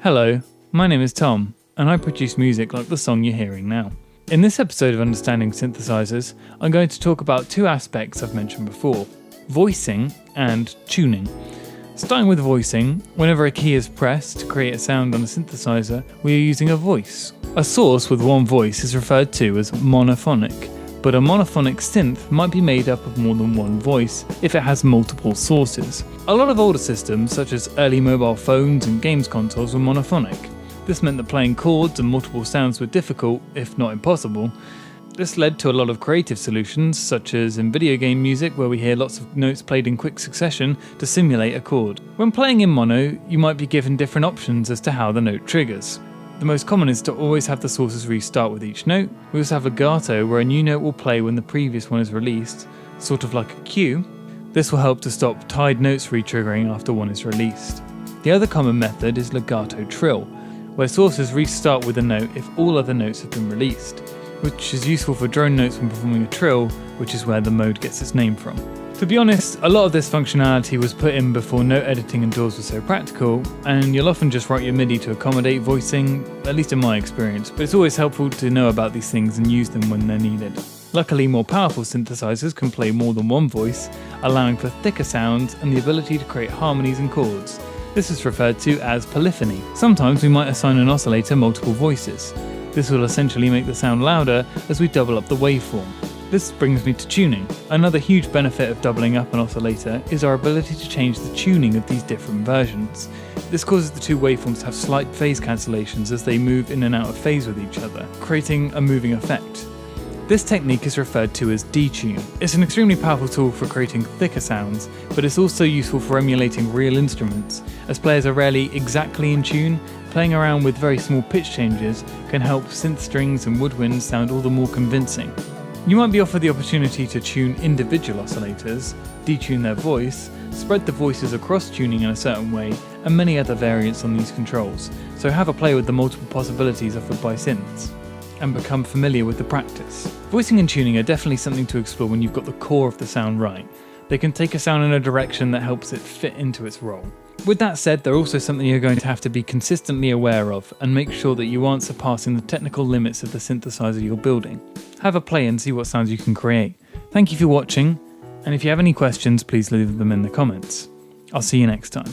Hello, my name is Tom, and I produce music like the song you're hearing now. In this episode of Understanding Synthesizers, I'm going to talk about two aspects I've mentioned before: voicing and tuning. Starting with voicing, whenever a key is pressed to create a sound on a synthesizer, we are using a voice. A source with one voice is referred to as monophonic, but a monophonic synth might be made up of more than one voice if it has multiple sources. A lot of older systems, such as early mobile phones and games consoles, were monophonic. This meant that playing chords and multiple sounds were difficult, if not impossible. This led to a lot of creative solutions, such as in video game music, where we hear lots of notes played in quick succession to simulate a chord. When playing in mono, you might be given different options as to how the note triggers. The most common is to always have the sources restart with each note. We also have legato, where a new note will play when the previous one is released, sort of like a cue. This will help to stop tied notes re-triggering after one is released. The other common method is legato trill, where sources restart with a note if all other notes have been released, which is useful for drone notes when performing a trill, which is where the mode gets its name from. To be honest, a lot of this functionality was put in before note editing and DAWs were so practical, and you'll often just write your MIDI to accommodate voicing, at least in my experience, but it's always helpful to know about these things and use them when they're needed. Luckily, more powerful synthesizers can play more than one voice, allowing for thicker sounds and the ability to create harmonies and chords. This is referred to as polyphony. Sometimes we might assign an oscillator multiple voices. This will essentially make the sound louder as we double up the waveform. This brings me to tuning. Another huge benefit of doubling up an oscillator is our ability to change the tuning of these different versions. This causes the two waveforms to have slight phase cancellations as they move in and out of phase with each other, creating a moving effect. This technique is referred to as detune. It's an extremely powerful tool for creating thicker sounds, but it's also useful for emulating real instruments. As players are rarely exactly in tune, playing around with very small pitch changes can help synth strings and woodwinds sound all the more convincing. You might be offered the opportunity to tune individual oscillators, detune their voice, spread the voices across tuning in a certain way, and many other variants on these controls, so have a play with the multiple possibilities offered by synths, and become familiar with the practice. Voicing and tuning are definitely something to explore when you've got the core of the sound right. They can take a sound in a direction that helps it fit into its role. With that said, they're also something you're going to have to be consistently aware of and make sure that you aren't surpassing the technical limits of the synthesizer you're building. Have a play and see what sounds you can create. Thank you for watching, and if you have any questions, please leave them in the comments. I'll see you next time.